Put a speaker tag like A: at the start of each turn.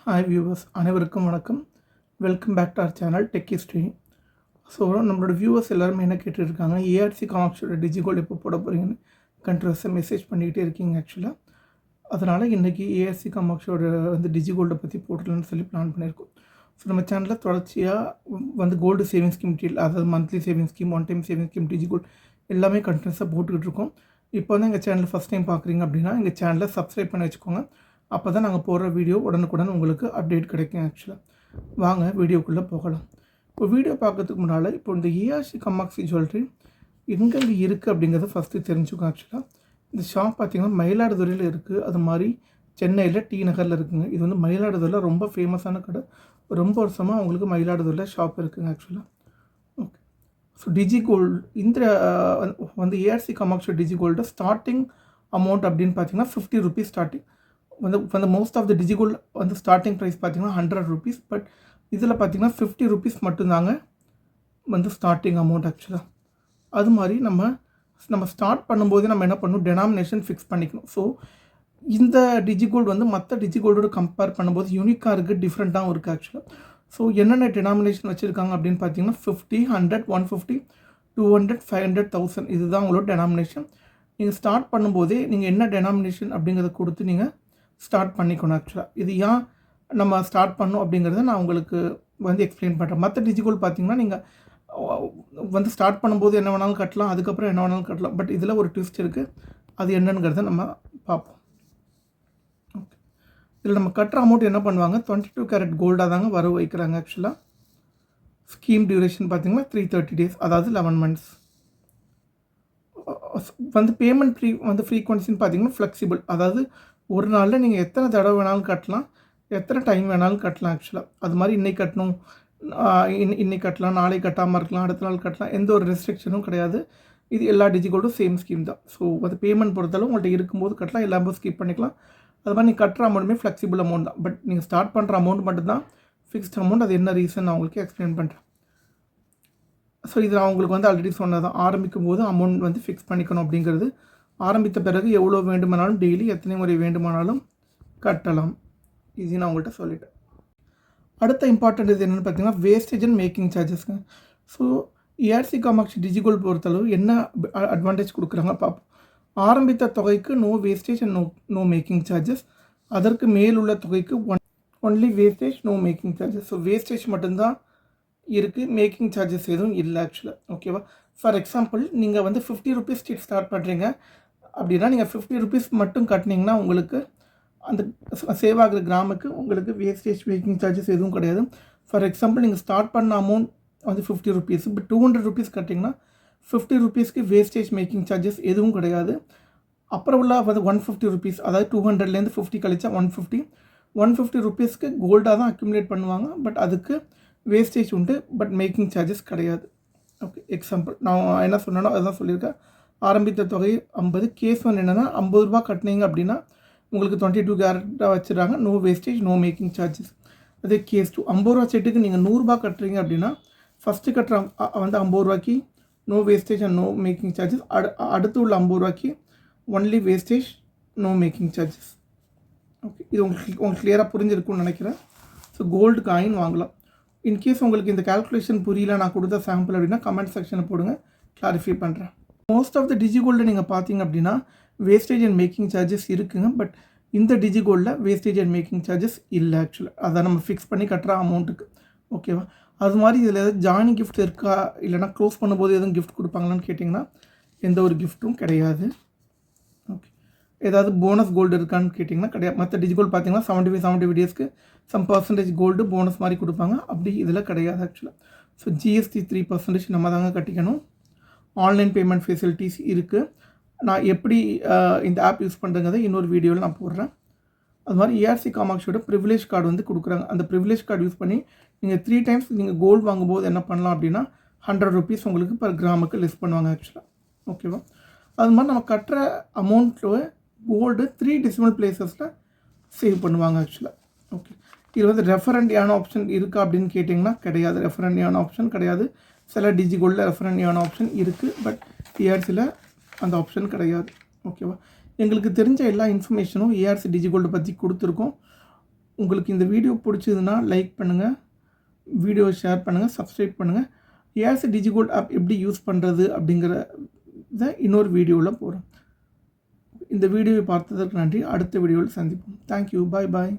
A: Hi viewers அனைவருக்கும் வணக்கம். Welcome back to our channel tech history. So நம்மளோட viewers எல்லாருமே என்ன கேட்டுருக்காங்க, ஏஆர்சி காமாக்ஸோட டிஜிகோல்டு எப்போ போட போகிறீங்கன்னு கண்ட்ரஸை மெசேஜ் பண்ணிக்கிட்டே இருக்கீங்க ஆக்சுவலாக. அதனால் இன்றைக்கி ஏஆர்சி காமாக்ஸோட டிஜிகோல்டை பற்றி போடலான்னு சொல்லி பிளான் பண்ணியிருக்கோம். ஸோ நம்ம சேனலில் தொடர்ச்சியாக கோல்டு சேவிங் ஸ்கீம் டீல், அதாவது monthly saving scheme, one time saving scheme, DigiGold எல்லாமே கண்டினியூஸாக போட்டுக்கிட்டு இருக்கோம். இப்போ எங்கள் சேனல் ஃபஸ்ட் டைம் பார்க்குறீங்க அப்படின்னா எங்கள் சேனலை சப்ஸ்கிரைப் பண்ணி வச்சுக்கோங்க. அப்போ தான் நாங்கள் போடுற வீடியோ உடனுக்குடன் உங்களுக்கு அப்டேட் கிடைக்கும். ஆக்சுவலாக வாங்க வீடியோக்குள்ளே போகலாம். இப்போ வீடியோ பார்க்கறதுக்கு முன்னால் இப்போ இந்த ஏஆர்சி காமாக்ஸி ஜுவல்லரி எங்கெங்கே இருக்குது அப்படிங்கிறத ஃபஸ்ட்டு தெரிஞ்சுக்கோங்க. ஆக்சுவலாக இந்த ஷாப் பார்த்திங்கன்னா மயிலாடுதுறையில் இருக்குது, அது மாதிரி சென்னையில் டி நகரில் இருக்குதுங்க. இது மயிலாடுதுறையில் ரொம்ப ஃபேமஸான கடை. ரொம்ப வருஷமாக அவங்களுக்கு மயிலாடுதுறையில் ஷாப் இருக்குதுங்க ஆக்சுவலாக. ஓகே, ஸோ டிஜிகோல்டு இந்த ARC Kamakshi DigiGold starting amount அப்படின்னு பார்த்தீங்கன்னா 50 rupees starting. Most of the DigiGold starting price பார்த்தீங்கன்னா 100 rupees. பட் இதில் பார்த்தீங்கன்னா 50 rupees மட்டும்தாங்க ஸ்டார்டிங் அமௌண்ட் ஆக்சுவலாக. அது மாதிரி நம்ம ஸ்டார்ட் பண்ணும்போதே நம்ம என்ன பண்ணணும், டெனாமினேஷன் ஃபிக்ஸ் பண்ணிக்கணும். ஸோ இந்த டிஜிகோல்டு மற்ற டிஜிகோல்டோட கம்பேர் பண்ணும்போது யூனிக்காக இருக்குது, டிஃப்ரெண்ட்டாகவும் இருக்குது ஆக்சுவலாக. ஸோ என்னென்ன டெனாமினேஷன் வச்சுருக்காங்க அப்படின்னு பார்த்தீங்கன்னா 50, 100, 150, 200, 500, 1000 இதுதான் உங்களோட டெனாமினேஷன். நீங்கள் ஸ்டார்ட் பண்ணும்போதே நீங்கள் என்ன டெனாமினேஷன் அப்படிங்கிறத கொடுத்து நீங்கள் ஸ்டார்ட் பண்ணிக்கணும். ஆக்சுவலாக இது ஏன் நம்ம ஸ்டார்ட் பண்ணணும் அப்படிங்கிறத நான் உங்களுக்கு எக்ஸ்பிளைன் பண்ணுறேன். மற்ற டிஜிகோல்டு பார்த்தீங்கன்னா நீங்கள் ஸ்டார்ட் பண்ணும்போது என்ன வேணாலும் கட்டலாம், அதுக்கப்புறம் என்ன வேணாலும் கட்டலாம். பட் இதில் ஒரு ட்விஸ்ட் இருக்குது, அது என்னங்கிறத நம்ம பார்ப்போம். ஓகே, இதில் நம்ம கட்டுற அமௌண்ட் என்ன பண்ணுவாங்க, 22 கேரட் கோல்டாக தாங்க வர வைக்கிறாங்க. ஆக்சுவலாக ஸ்கீம் டியூரேஷன் பார்த்தீங்கன்னா 330 days, அதாவது 11 months. பேமெண்ட் ஃப்ரீக்வன்சின்னு பார்த்தீங்கன்னா ஃப்ளெக்சிபிள், அதாவது ஒரு நாளில் நீங்கள் எத்தனை தடவை வேணாலும் கட்டலாம், எத்தனை டைம் வேணாலும் கட்டலாம். ஆக்சுவலாக அது மாதிரி இன்றைக்கி கட்டணும், இன்னைக்கு கட்டலாம், நாளை கட்டாமல் இருக்கலாம், அடுத்த நாள் கட்டலாம், எந்த ஒரு ரெஸ்ட்ரிக்ஷனும் கிடையாது. இது எல்லா டிஜிகோல்டும் சேம் ஸ்கீம் தான். ஸோ பேமெண்ட் பொறுத்தளவு உங்கள்கிட்ட இருக்கும்போது கட்டலாம், எல்லாமே ஸ்கிப் பண்ணிக்கலாம். அது மாதிரி நீங்கள் கட்டுற அமௌண்ட்டுமே ஃப்ளெக்சிபிள் அமௌண்ட் தான். பட் நீங்கள் ஸ்டார்ட் பண்ணுற அமௌண்ட் மட்டும்தான் ஃபிக்ஸ்ட் அமௌண்ட். அது என்ன ரீசன் நான் உங்களுக்கு எக்ஸ்பிளைன் பண்ணுறேன். ஸோ இது நான் உங்களுக்கு ஆல்ரெடி சொன்னதான், ஆரம்பிக்கும் போது அமௌண்ட் ஃபிக்ஸ் பண்ணிக்கணும் அப்படிங்கிறது. ஆரம்பித்த பிறகு எவ்வளோ வேண்டுமானாலும் டெய்லி எத்தனை முறை வேண்டுமானாலும் கட்டலாம். இது நான் உங்கள்கிட்ட சொல்லிட்டேன். அடுத்த இம்பார்ட்டன்ட் இது என்னென்னு பார்த்தீங்கன்னா வேஸ்டேஜ் அண்ட் மேக்கிங் சார்ஜஸ்ங்க. ஸோ ஏஆர்சி காமாக்ஸி டிஜிகோல்டு பொறுத்தளவு என்ன அட்வான்டேஜ் கொடுக்குறாங்க பார்ப்போம். ஆரம்பித்த தொகைக்கு no wastage and no making charges. அதற்கு மேலுள்ள தொகைக்கு only wastage, no making charges. So wastage மட்டும்தான் இருக்குது, மேக்கிங் சார்ஜஸ் எதுவும் இல்லை ஆக்சுவலாக. ஓகேவா? ஃபார் எக்ஸாம்பிள் நீங்கள் 50 rupees ஸ்டார்ட் பண்ணுறீங்க அப்படின்னா நீங்கள் 50 rupees மட்டும் கட்டினீங்கன்னா உங்களுக்கு அந்த சேவ் ஆகிற கிராமுக்கு உங்களுக்கு வேஸ்டேஜ், மேக்கிங் சார்ஜஸ் எதுவும் கிடையாது. ஃபார் எக்ஸாம்பிள் நீங்கள் ஸ்டார்ட் பண்ண அமௌண்ட் 50 rupees, இப்போ 200 rupees கட்டிங்கன்னா 50 rupeesக்கு வேஸ்டேஜ், மேக்கிங் சார்ஜஸ் எதுவும் கிடையாது. அப்புறம் உள்ள 150 rupees, அதாவது 200லேருந்து 50 கழிச்சா 150 rupeesக்கு கோல்டாக தான் அக்யூமுலேட் பண்ணுவாங்க. பட் அதுக்கு வேஸ்டேஜ் உண்டு, பட் மேக்கிங் சார்ஜஸ் கிடையாது. ஓகே, எக்ஸாம்பிள் நான் என்ன சொன்னேனோ அதுதான் சொல்லியிருக்கேன். ஆரம்பித்த தொகை 50. கேஸ் என்னென்னா 50 ரூபா கட்டினீங்க அப்படின்னா உங்களுக்கு 22 கேரட்டாக வச்சுருக்காங்க, no wastage, no making charges. அதே கேஸ் 2, 50 ரூபா செட்டுக்கு நீங்கள் 100 ரூபா கட்டுறீங்க அப்படின்னா ஃபஸ்ட்டு கட்டுற 50 ரூபாய்க்கு no wastage and no making charges. அடுத்து உள்ள 50 ரூபாய்க்கு only wastage, no making charges. Okay, இது உங்களுக்கு கிளியராக புரிஞ்சிருக்கும்னு நினைக்கிறேன். ஸோ கோல்டு காயின் வாங்கலாம். இன்கேஸ் உங்களுக்கு இந்த கால்குலேஷன் புரியல, நான் கொடுத்த சாம்பிள் அப்படின்னா கமெண்ட் செக்ஷனில் போடுங்க, கிளாரிஃபை பண்ணுறேன். மோஸ்ட் ஆஃப் த டிஜிகோல்டில் நீங்கள் பார்த்தீங்க அப்படின்னா வேஸ்டேஜ் அண்ட் மேக்கிங் சார்ஜஸ் இருக்குங்க. பட் இந்த டிஜிகோல்டில் வேஸ்டேஜ் அண்ட் மேக்கிங் சார்ஜஸ் இல்லை ஆக்சுவலாக. அதை நம்ம ஃபிக்ஸ் பண்ணி கட்டுற அமௌண்ட்டுக்கு. ஓகேவா? அது மாதிரி இதில் ஏதாவது ஜாயினிங் கிஃப்ட் இருக்கா, இல்லைனா க்ளோஸ் பண்ணும்போது எதுவும் கிஃப்ட் கொடுப்பாங்களான்னு கேட்டிங்கன்னா எந்த ஒரு கிஃப்ட்டும் கிடையாது. ஓகே, ஏதாவது போனஸ் கோல்டு இருக்கான்னு கேட்டிங்கன்னா கிடையாது. மற்ற டிஜிகோல்டு பார்த்தீங்கன்னா 75 daysக்கு சம் பர்சன்டேஜ் கோல்டு போனஸ் மாதிரி கொடுப்பாங்க. அப்படி இதில் கிடையாது ஆக்சுவலாக. ஸோ ஜிஎஸ்டி 3% நம்ம தாங்க கட்டிக்கணும். ஆன்லைன் பேமெண்ட் ஃபெசிலிட்டிஸ் இருக்குது. நான் எப்படி இந்த ஆப் யூஸ் பண்ணுறங்கிறத இன்னொரு வீடியோவில் நான் போடுறேன். அது மாதிரி ஏஆர்சி காமாக்ஸியோட ப்ரிவிலேஜ் கார்டு கொடுக்குறாங்க. அந்த ப்ரிவிலேஜ் கார்டு யூஸ் பண்ணி நீங்கள் 3 times நீங்கள் கோல்டு வாங்கும்போது என்ன பண்ணலாம் அப்படின்னா 100 rupees உங்களுக்கு பர் கிராமுக்கு லெஸ் பண்ணுவாங்க ஆக்சுவலாக. ஓகேவா? அது மாதிரி நம்ம கட்டுற அமௌண்ட்டில் கோல்டு 3 decimal places சேவ் பண்ணுவாங்க ஆக்சுவலாக. ஓகே, இது ரெஃபரண்டியான ஆப்ஷன் இருக்கா அப்படின்னு கேட்டிங்கன்னா கிடையாது. ரெஃபரண்டியான ஆப்ஷன் கிடையாது. சில டிஜிகோல்டில் ரெஃபரண்டியான ஆப்ஷன் இருக்குது, பட் ஏஆர்சியில் அந்த ஆப்ஷன் கிடையாது. ஓகேவா? எங்களுக்கு தெரிஞ்ச எல்லா இன்ஃபர்மேஷனும் ஏஆர்சி டிஜிகோல்டு பற்றி கொடுத்துருக்கோம். உங்களுக்கு இந்த வீடியோ பிடிச்சதுன்னா லைக் பண்ணுங்கள், வீடியோ ஷேர் பண்ணுங்கள், சப்ஸ்கிரைப் பண்ணுங்கள். ஏஸ் டிஜிகோல்ட் ஆப் எப்படி யூஸ் பண்ணுறது அப்படிங்கிறத இன்னொரு வீடியோவில் போகிறோம். இந்த வீடியோவை பார்த்ததற்கு நன்றி. அடுத்த வீடியோவில் சந்திப்போம். தேங்க்யூ. பாய் பாய்.